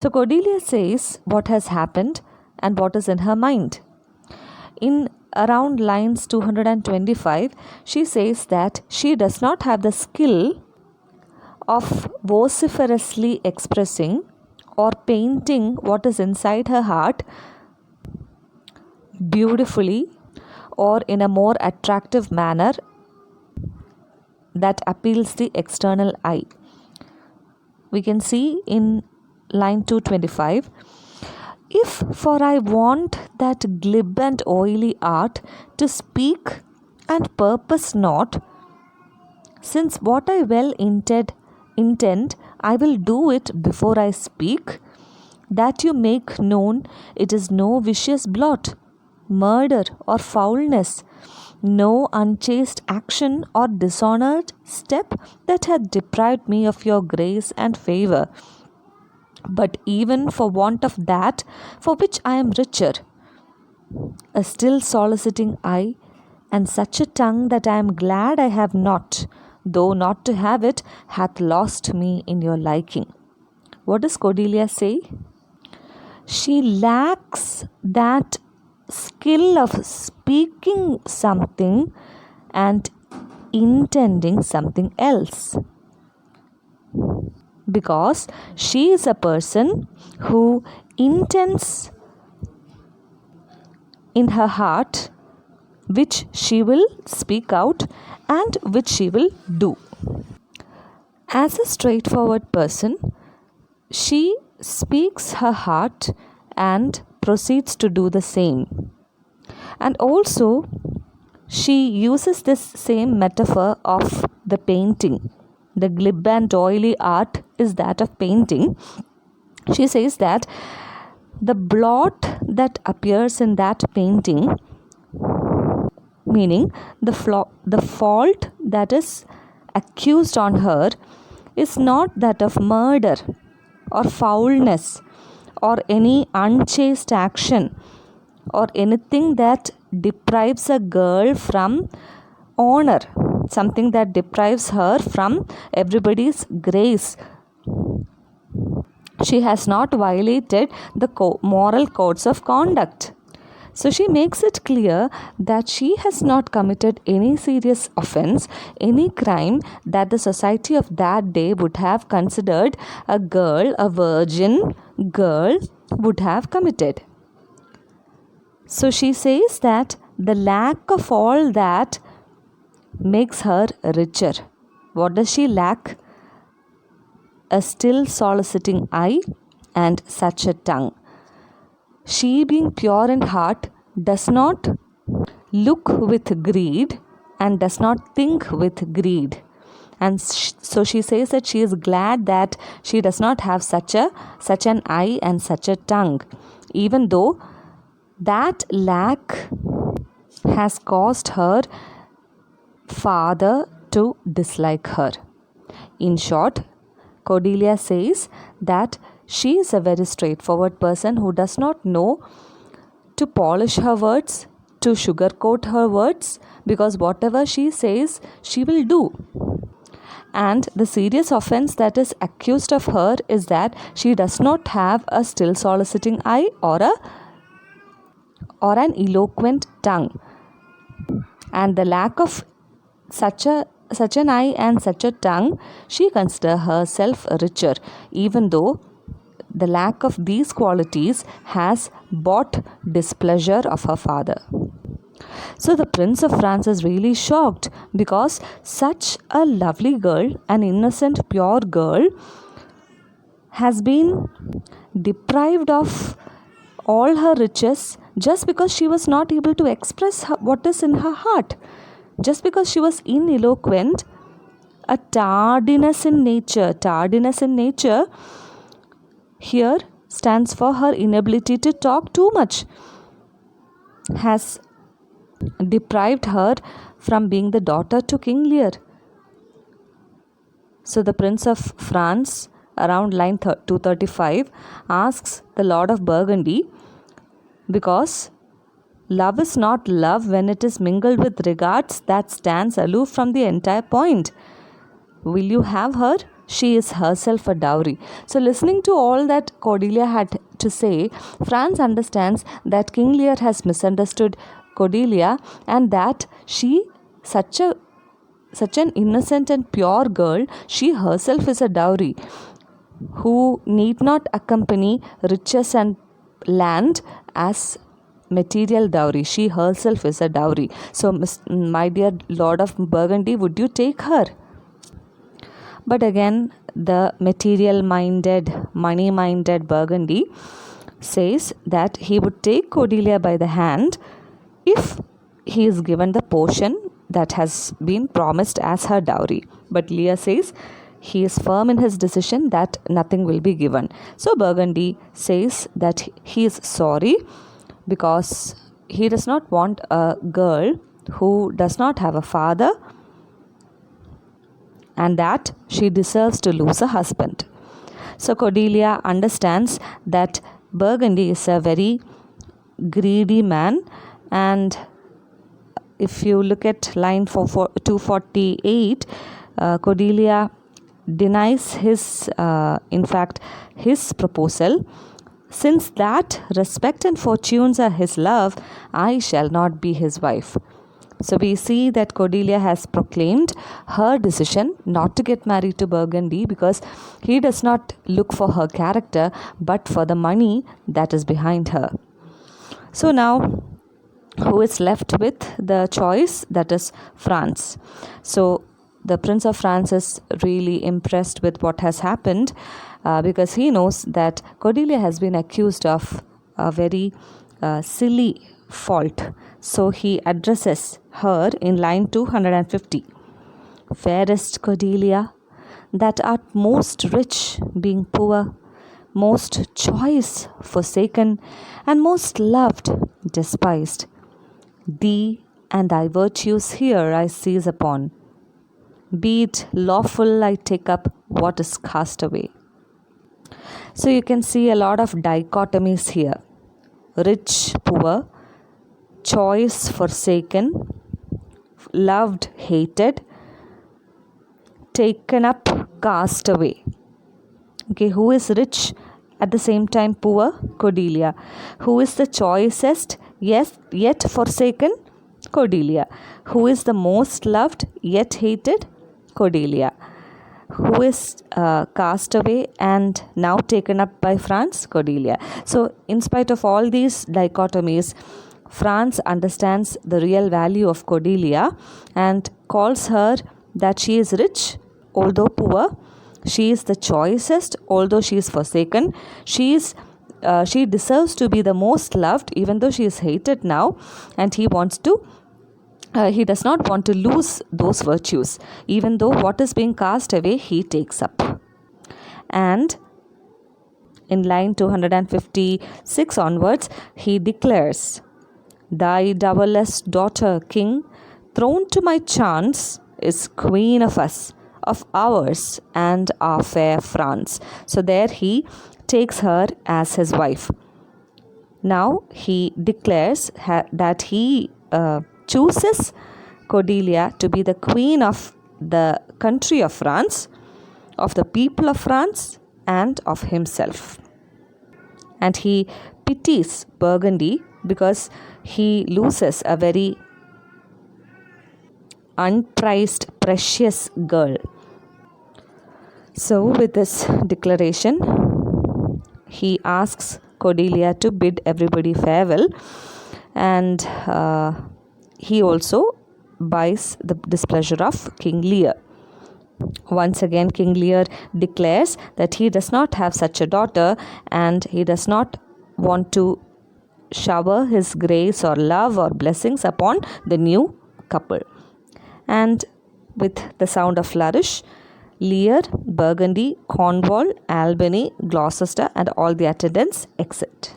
So Cordelia says what has happened and what is in her mind. In around lines 225, she says that she does not have the skill of vociferously expressing or painting what is inside her heart beautifully or in a more attractive manner that appeals the external eye. We can see in line 225, if for I want that glib and oily art to speak and purpose not, since what I well intend, I will do it before I speak, that you make known it is no vicious blot, murder or foulness, no unchaste action or dishonored step that hath deprived me of your grace and favour. But even for want of that for which I am richer, a still soliciting eye, and such a tongue that I am glad I have not, though not to have it hath lost me in your liking. What does Cordelia say? She lacks that skill of speaking something and intending something else, because she is a person who intends in her heart which she will speak out and which she will do. As a straightforward person, she speaks her heart and proceeds to do the same. And also, she uses this same metaphor of the painting. The glib and oily art is that of painting. She says that the blot that appears in that painting, meaning the fault that is accused on her, is not that of murder or foulness or any unchaste action or anything that deprives a girl from honor, something that deprives her from everybody's grace. She has not violated the moral codes of conduct. So she makes it clear that she has not committed any serious offense, any crime that the society of that day would have considered a girl, a virgin girl, would have committed. So she says that the lack of all that makes her richer. What does she lack? A still soliciting eye and such a tongue. She, being pure in heart, does not look with greed and does not think with greed. And so she says that she is glad that she does not have such an eye and such a tongue, even though that lack has caused her father to dislike her. In short, Cordelia says that she is a very straightforward person who does not know to polish her words, to sugarcoat her words, because whatever she says, she will do. And the serious offense that is accused of her is that she does not have a still soliciting eye or an eloquent tongue. And the lack of such an eye and such a tongue, she considers herself richer, even though the lack of these qualities has bought displeasure of her father. So the Prince of France is really shocked, because such a lovely girl, an innocent, pure girl, has been deprived of all her riches just because she was not able to express what is in her heart. Just because she was ineloquent, a tardiness in nature here stands for her inability to talk too much, has deprived her from being the daughter to King Lear. So the Prince of France, around line 235, asks the Lord of Burgundy, because love is not love when it is mingled with regards that stands aloof from the entire point. Will you have her? she is herself a dowry. So, listening to all that Cordelia had to say, Franz understands that King Lear has misunderstood Cordelia and that she, such an innocent and pure girl, she herself is a dowry who need not accompany riches and land as material dowry. She herself is a dowry. So, my dear Lord of Burgundy, would you take her? But again, the material minded, money minded Burgundy says that he would take Cordelia by the hand if he is given the portion that has been promised as her dowry. But Lear says he is firm in his decision that nothing will be given. So Burgundy says that he is sorry because he does not want a girl who does not have a father and that she deserves to lose a husband. So Cordelia understands that Burgundy is a very greedy man, and if you look at line 248, Cordelia denies his proposal. Since that respect and fortunes are his love, I shall not be his wife. So we see that Cordelia has proclaimed her decision not to get married to Burgundy because he does not look for her character but for the money that is behind her. So now, who is left with the choice? That is France. So the Prince of France is really impressed with what has happened because he knows that Cordelia has been accused of a very silly fault. So he addresses her in line 250. Fairest Cordelia, that art most rich, being poor, most choice, forsaken, and most loved, despised. Thee and thy virtues here I seize upon. Be it lawful I take up what is cast away. So you can see a lot of dichotomies here. Rich, poor, choice, forsaken, loved, hated, taken up, cast away. Okay, who is rich at the same time poor? Cordelia. Who is the choicest, yes, yet forsaken? Cordelia. Who is the most loved yet hated? Cordelia. Who is cast away and now taken up by France? Cordelia. So in spite of all these dichotomies, France understands the real value of Cordelia and calls her that she is rich although poor. She is the choicest although she is forsaken. She deserves to be the most loved even though she is hated now, and he does not want to lose those virtues even though what is being cast away he takes up. And in line 256 onwards he declares, thy dowerless daughter, king, thrown to my chance, is queen of us, of ours, and our fair France. So there he takes her as his wife. Now he declares that he chooses Cordelia to be the queen of the country of France, of the people of France, and of himself. And he pities Burgundy because he loses a very unprized, precious girl. So with this declaration, he asks Cordelia to bid everybody farewell, and he also buys the displeasure of King Lear. Once again, King Lear declares that he does not have such a daughter and he does not want to shower his grace or love or blessings upon the new couple. And with the sound of flourish, Lear, Burgundy, Cornwall, Albany, Gloucester and all the attendants exit.